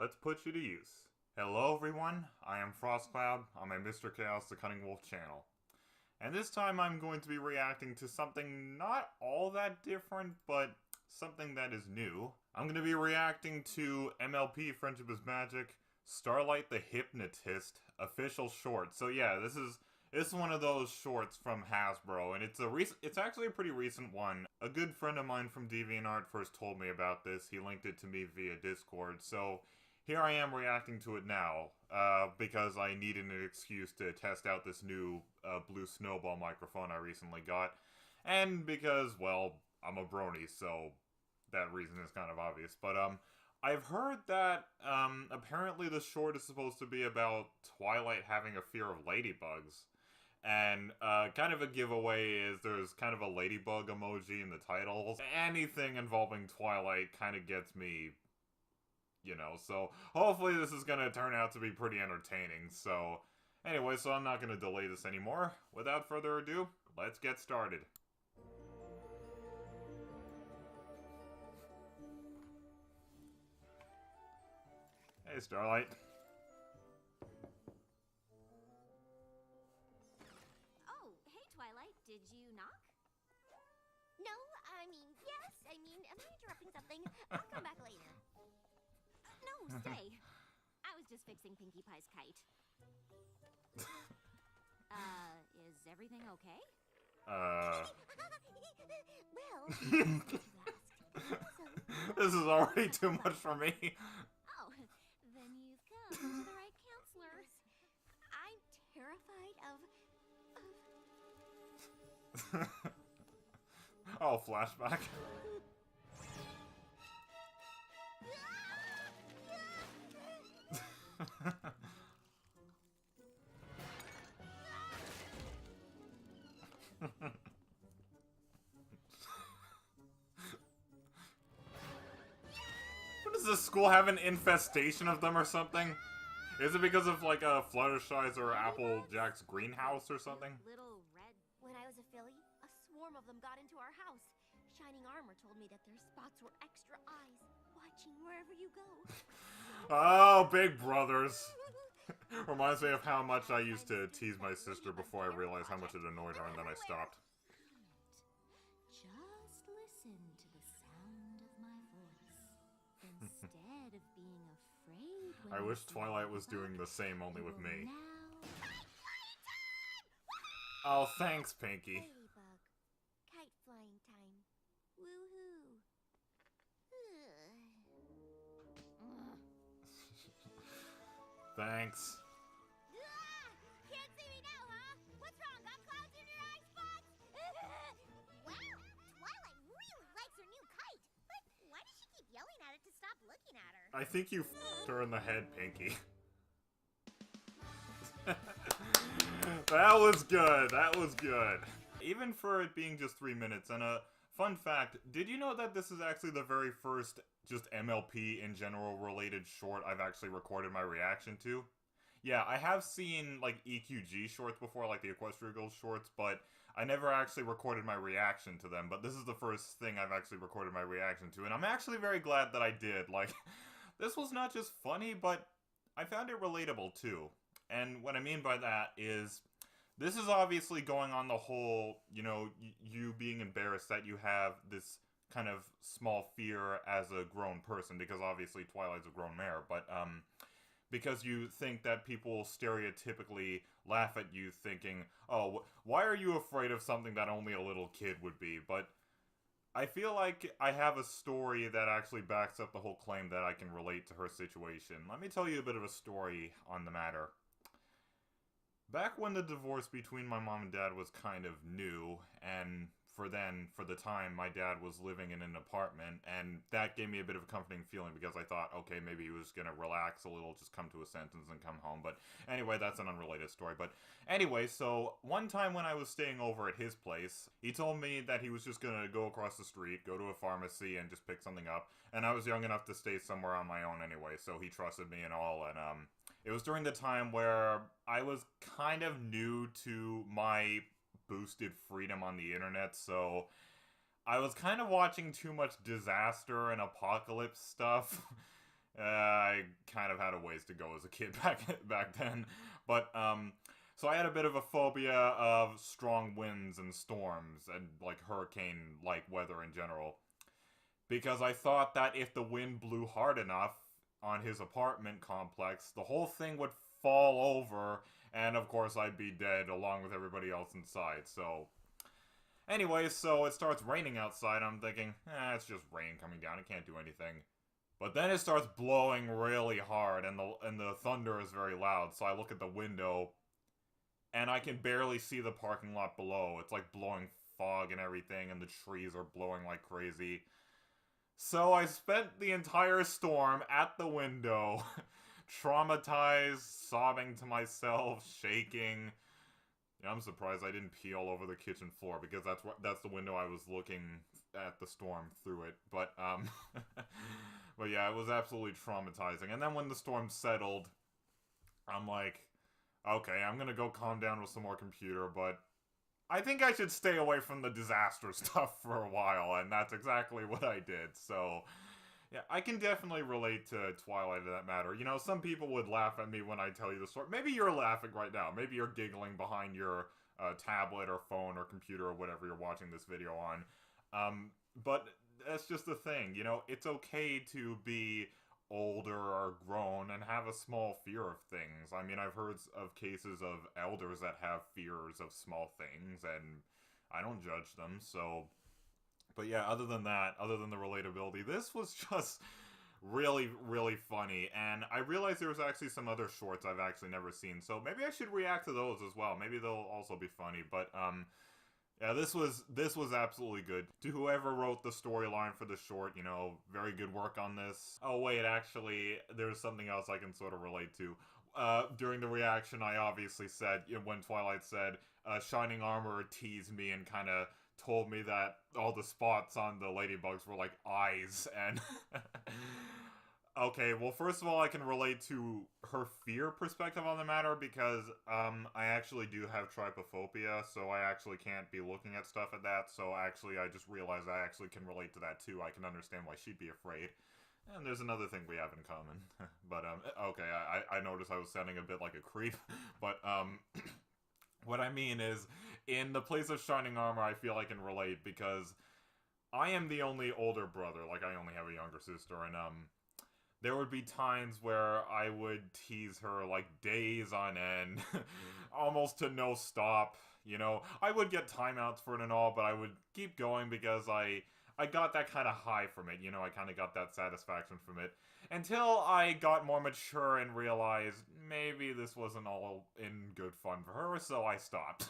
let's put you to use. Hello everyone, I am FrostCloud on my Mr. Chaos the Cunning Wolf channel. And this time I'm going to be reacting to something not all that different, but something that is new. I'm going to be reacting to MLP Friendship is Magic, Starlight the Hypnotist official short. So yeah, this is one of those shorts from Hasbro, and it's actually a pretty recent one. A good friend of mine from DeviantArt first told me about this. He linked it to me via Discord, so here I am reacting to it now, because I needed an excuse to test out this new blue snowball microphone I recently got, and because, well, I'm a brony, so that reason is kind of obvious. But I've heard that apparently the short is supposed to be about Twilight having a fear of ladybugs. And kind of a giveaway is there's kind of a ladybug emoji in the titles. Anything involving Twilight kind of gets me, you know, so hopefully this is going to turn out to be pretty entertaining. So anyway, so I'm not going to delay this anymore. Without further ado, let's get started. Hey, Starlight. Twilight, did you knock? No, yes. Am I interrupting something? I'll come back later. No, stay. I was just fixing Pinkie Pie's kite. Is everything okay? Well, you asked. This is already too much for me. Oh, then you've come to the right counselor. I'm terrified of... Oh, flashback. What does this school have, an infestation of them or something? Is it because of like a Fluttershy's or Applejack's greenhouse or something? Little red. When I was a filly, a swarm of them got into our house. Shining Armor told me that their spots were extra eyes, watching wherever you go. Oh, big brothers. Reminds me of how much I used to tease my sister before I realized how much it annoyed her, and then I stopped. Just listen to the sound of my voice. Instead of being afraid when I wish Twilight was doing the same, only with me. Oh, thanks, Pinkie. Ladybug. Kite flying time. Woohoo. Thanks. Can't see me now, huh? What's wrong? Got clouds in your eye spots? Wow, Twilight really likes her new kite. But why does she keep yelling at it to stop looking at her? I think you f***ed her in the head, Pinkie. That was good. That was good. Even for it being just 3 minutes. And a fun fact, did you know that this is actually the very first just MLP in general related short I've actually recorded my reaction to? Yeah, I have seen like EQG shorts before, like the Equestria Girls shorts, but I never actually recorded my reaction to them. But this is the first thing I've actually recorded my reaction to, and I'm actually very glad that I did. Like, this was not just funny, but I found it relatable too. And what I mean by that is, this is obviously going on the whole, you know, you being embarrassed that you have this kind of small fear as a grown person, because obviously Twilight's a grown mare, but because you think that people stereotypically laugh at you thinking, oh, why are you afraid of something that only a little kid would be? But I feel like I have a story that actually backs up the whole claim that I can relate to her situation. Let me tell you a bit of a story on the matter. Back when the divorce between my mom and dad was kind of new, and for the time, my dad was living in an apartment, and that gave me a bit of a comforting feeling because I thought, okay, maybe he was gonna relax a little, just come to a sentence and come home. But anyway, that's an unrelated story. But anyway, so one time when I was staying over at his place, he told me that he was just gonna go across the street, go to a pharmacy, and just pick something up. And I was young enough to stay somewhere on my own anyway, so he trusted me and all, and it was during the time where I was kind of new to my boosted freedom on the internet, so I was kind of watching too much disaster and apocalypse stuff. I kind of had a ways to go as a kid back then. But, so I had a bit of a phobia of strong winds and storms and, like, hurricane-like weather in general. Because I thought that if the wind blew hard enough on his apartment complex, the whole thing would fall over, and of course I'd be dead along with everybody else inside, so... Anyway, so it starts raining outside, I'm thinking, it's just rain coming down, it can't do anything. But then it starts blowing really hard, and the thunder is very loud, so I look at the window, and I can barely see the parking lot below. It's like blowing fog and everything, and the trees are blowing like crazy. So I spent the entire storm at the window, traumatized, sobbing to myself, shaking. Yeah, I'm surprised I didn't pee all over the kitchen floor, because that's the window I was looking at the storm through it. But but yeah, it was absolutely traumatizing. And then when the storm settled, I'm like, okay, I'm gonna go calm down with some more computer, but I think I should stay away from the disaster stuff for a while, and that's exactly what I did. So, yeah, I can definitely relate to Twilight in that matter. You know, some people would laugh at me when I tell you the story. Maybe you're laughing right now. Maybe you're giggling behind your tablet or phone or computer or whatever you're watching this video on. But that's just the thing, you know, it's okay to be older or grown and have a small fear of things. I mean, I've heard of cases of elders that have fears of small things, and I don't judge them, so... But yeah, other than that, other than the relatability, this was just really, really funny, and I realized there was actually some other shorts I've actually never seen, so maybe I should react to those as well. Maybe they'll also be funny, but, yeah, this was absolutely good. To whoever wrote the storyline for the short, you know, very good work on this. Oh wait, actually, there's something else I can sort of relate to. During the reaction, I obviously said, you know, when Twilight said, Shining Armor teased me and kind of told me that all the spots on the ladybugs were like eyes, and... Okay, well, first of all, I can relate to her fear perspective on the matter, because, I actually do have trypophobia, so I actually can't be looking at stuff at that, so actually, I just realized I actually can relate to that, too. I can understand why she'd be afraid. And there's another thing we have in common. But, okay, I noticed I was sounding a bit like a creep, but, what I mean is, in the place of Shining Armor, I feel I can relate, because I am the only older brother, like, I only have a younger sister, and, there would be times where I would tease her, like, days on end, almost to no stop, you know? I would get timeouts for it and all, but I would keep going because I got that kind of high from it, you know? I kind of got that satisfaction from it. Until I got more mature and realized maybe this wasn't all in good fun for her, so I stopped.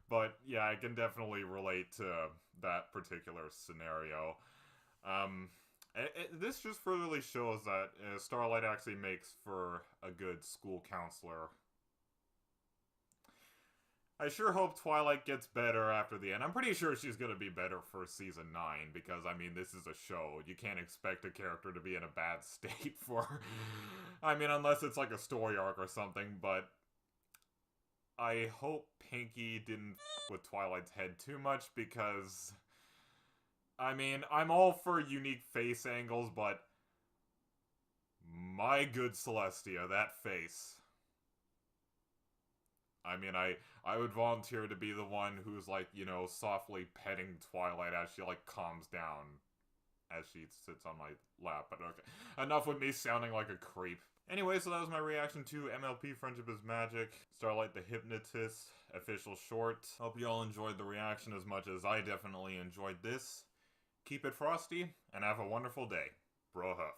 But, yeah, I can definitely relate to that particular scenario. This just furtherly shows that Starlight actually makes for a good school counselor. I sure hope Twilight gets better after the end. I'm pretty sure she's gonna be better for Season 9, because, I mean, this is a show. You can't expect a character to be in a bad state for... I mean, unless it's like a story arc or something, but... I hope Pinky didn't f with Twilight's head too much, because... I mean, I'm all for unique face angles, but... My good Celestia, that face. I mean, I would volunteer to be the one who's, like, you know, softly petting Twilight as she, like, calms down as she sits on my lap, but okay. Enough with me sounding like a creep. Anyway, so that was my reaction to MLP Friendship is Magic, Starlight the Hypnotist, official short. Hope you all enjoyed the reaction as much as I definitely enjoyed this. Keep it frosty, and have a wonderful day. Bro Huff.